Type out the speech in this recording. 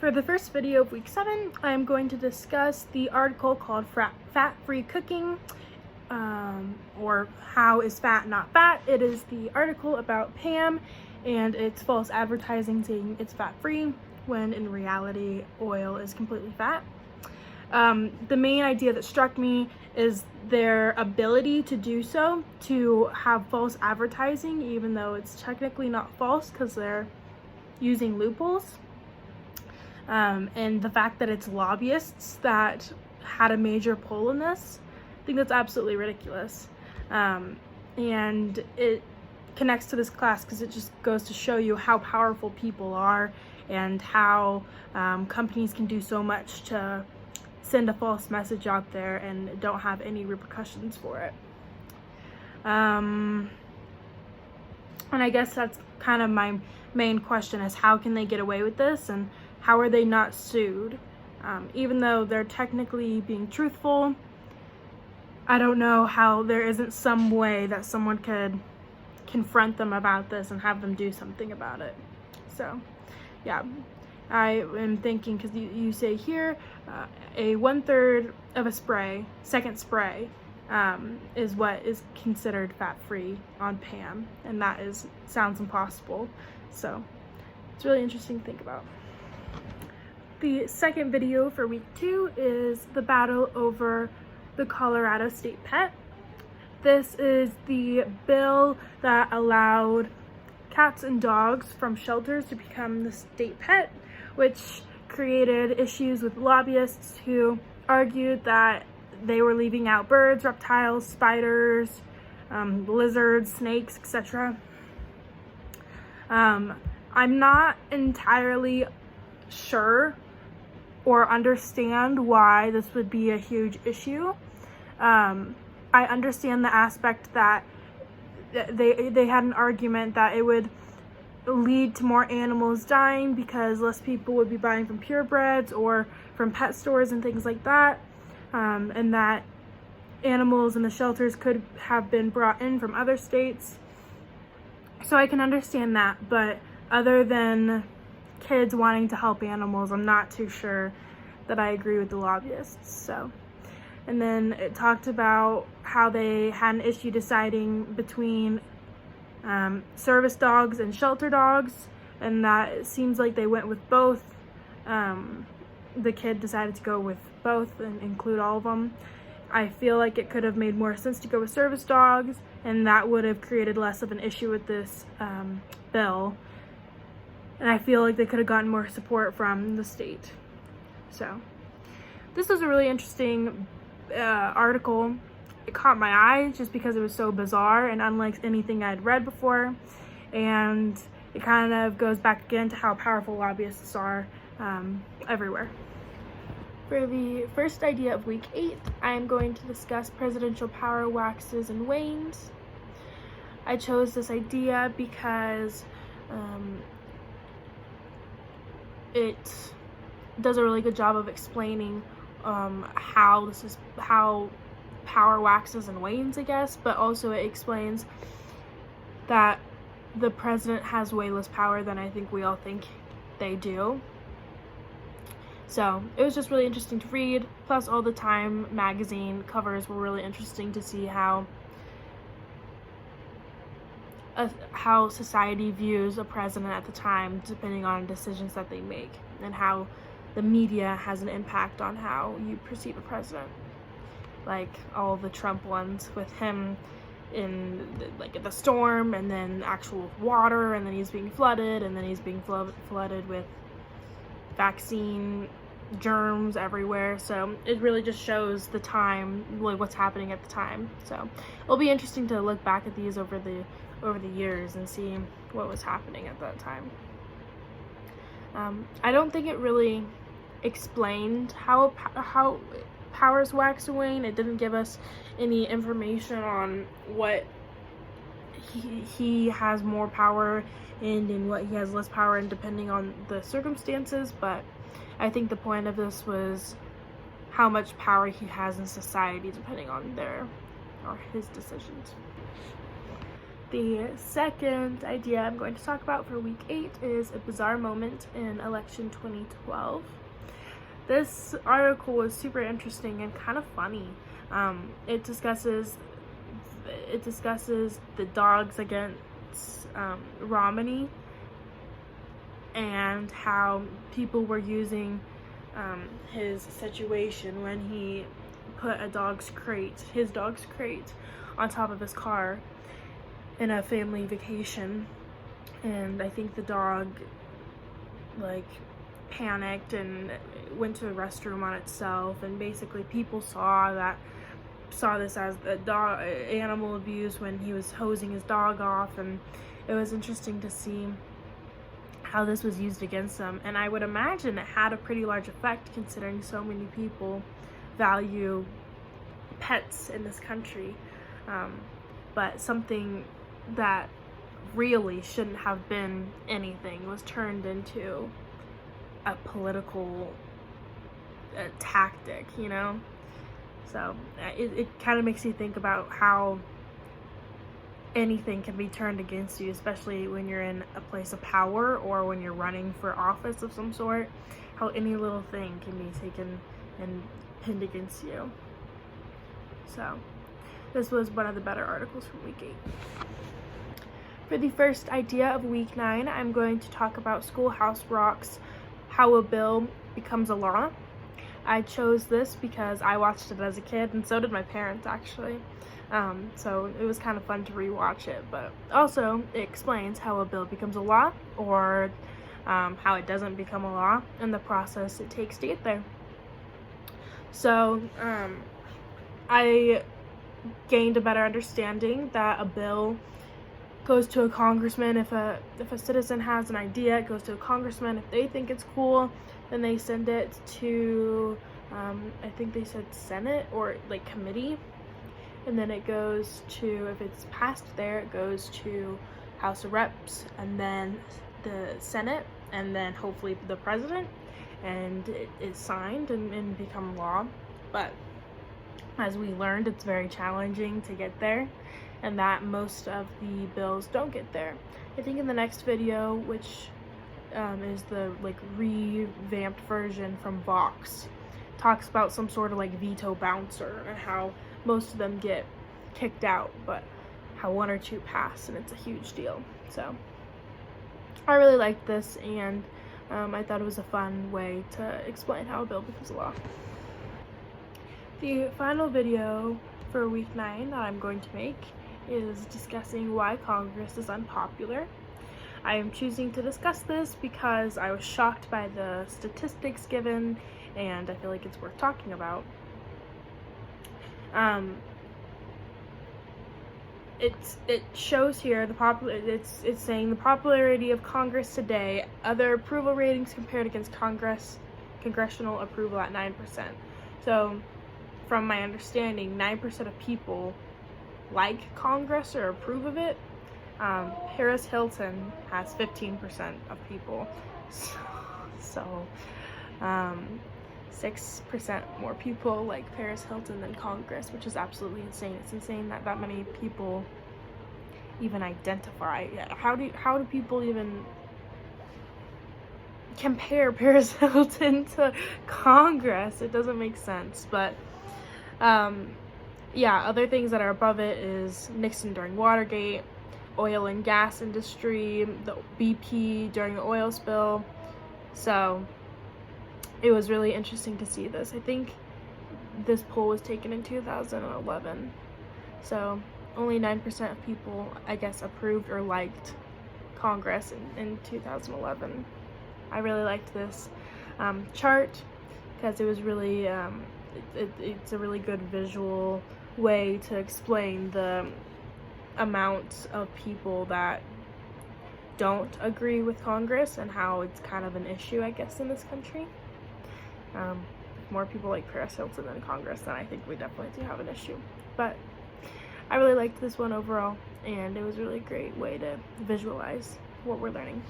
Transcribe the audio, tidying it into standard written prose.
For the first video of week 7, I'm going to discuss the article called Fat-Free Cooking, or How is Fat Not Fat? It is the article about Pam and its false advertising saying it's fat-free when in reality oil is completely fat. The main idea that struck me is their ability to do so, to have false advertising even though it's technically not false because they're using loopholes. And the fact that it's lobbyists that had a major pull in this, I think that's absolutely ridiculous. And it connects to this class because it just goes to show you how powerful people are and how companies can do so much to send a false message out there and don't have any repercussions for it. And I guess that's kind of my main question, is how can they get away with this and how are they not sued? Even though they're technically being truthful, I don't know how there isn't some way that someone could confront them about this and have them do something about it. So yeah, I am thinking, because you say here a 1/3 of a spray, second spray, is what is considered fat-free on Pam, and that sounds impossible. So it's really interesting to think about. The second video for week 2 is the battle over the Colorado state pet. This is the bill that allowed cats and dogs from shelters to become the state pet, which created issues with lobbyists who argued that they were leaving out birds, reptiles, spiders, lizards, snakes, etc. I'm not entirely sure or understand why this would be a huge issue. I understand the aspect that they had an argument that it would lead to more animals dying because less people would be buying from purebreds or from pet stores and things like that, and that animals in the shelters could have been brought in from other states. So I can understand that, but other than kids wanting to help animals, I'm not too sure that I agree with the lobbyists. So, and then it talked about how they had an issue deciding between service dogs and shelter dogs, and that it seems like they went with both. The kid decided to go with both and include all of them. I feel like it could have made more sense to go with service dogs, and that would have created less of an issue with this bill. And I feel like they could have gotten more support from the state. So this was a really interesting article. It caught my eye just because it was so bizarre and unlike anything I'd read before. And it kind of goes back again to how powerful lobbyists are everywhere. For the first idea of week 8, I am going to discuss presidential power waxes and wanes. I chose this idea because it does a really good job of explaining how power waxes and wanes, I guess, but also it explains that the president has way less power than I think we all think they do. So it was just really interesting to read, plus all the Time magazine covers were really interesting to see how society views a president at the time depending on decisions that they make, and how the media has an impact on how you perceive a president. Like all the Trump ones with him in the storm, and then actual water, and then he's being flooded, and then he's being flooded with vaccine germs everywhere. So it really just shows the time, like what's happening at the time. So it'll be interesting to look back at these over the years and see what was happening at that time. I don't think it really explained how powers wax and wane. It didn't give us any information on what he has more power in and what he has less power in depending on the circumstances, but I think the point of this was how much power he has in society depending on his decisions. The second idea I'm going to talk about for week 8 is a bizarre moment in election 2012. This article was super interesting and kind of funny. It discusses the dogs against Romney and how people were using his situation when he put his dog's crate on top of his car in a family vacation, and I think the dog like panicked and went to the restroom on itself, and basically people saw this as the dog animal abuse when he was hosing his dog off, and it was interesting to see how this was used against him. And I would imagine it had a pretty large effect considering so many people value pets in this country, but something that really shouldn't have been anything was turned into a political tactic, you know? So it kind of makes you think about how anything can be turned against you, especially when you're in a place of power or when you're running for office of some sort, how any little thing can be taken and pinned against you. So this was one of the better articles from week 8. For the first idea of week 9, I'm going to talk about Schoolhouse Rock's How a Bill Becomes a Law. I chose this because I watched it as a kid, and so did my parents actually. So it was kind of fun to rewatch it, but also it explains how a bill becomes a law, or how it doesn't become a law, and the process it takes to get there. So I gained a better understanding that a bill goes to a congressman. If a citizen has an idea, it goes to a congressman. If they think it's cool, then they send it to I think they said Senate or like committee, and then it goes to, if it's passed there, it goes to House of Reps, and then the Senate, and then hopefully the president, and it is signed and become law. But as we learned, it's very challenging to get there, and that most of the bills don't get there. I think in the next video, which is the like revamped version from Vox, talks about some sort of like veto bouncer and how most of them get kicked out, but how 1 or 2 pass, and it's a huge deal. So I really liked this, and I thought it was a fun way to explain how a bill becomes a law. The final video for week 9 that I'm going to make is discussing why Congress is unpopular. I am choosing to discuss this because I was shocked by the statistics given, and I feel like it's worth talking about. It shows here it's saying the popularity of Congress today, other approval ratings compared against congressional approval at 9%. So from my understanding, 9% of people like Congress or approve of it. Paris Hilton has 15% of people, so 6% more people like Paris Hilton than Congress, which is absolutely insane. It's insane that that many people even identify. How do people even compare Paris Hilton to Congress? It doesn't make sense. But yeah, other things that are above it is Nixon during Watergate, oil and gas industry, the BP during the oil spill. So it was really interesting to see this. I think this poll was taken in 2011. So only 9% of people, I guess, approved or liked Congress in 2011. I really liked this chart because it was really, it's a really good visual way to explain the amount of people that don't agree with Congress and how it's kind of an issue, I guess, in this country. More people like Paris Hilton than Congress, then I think we definitely do have an issue. But I really liked this one overall, and it was a really great way to visualize what we're learning.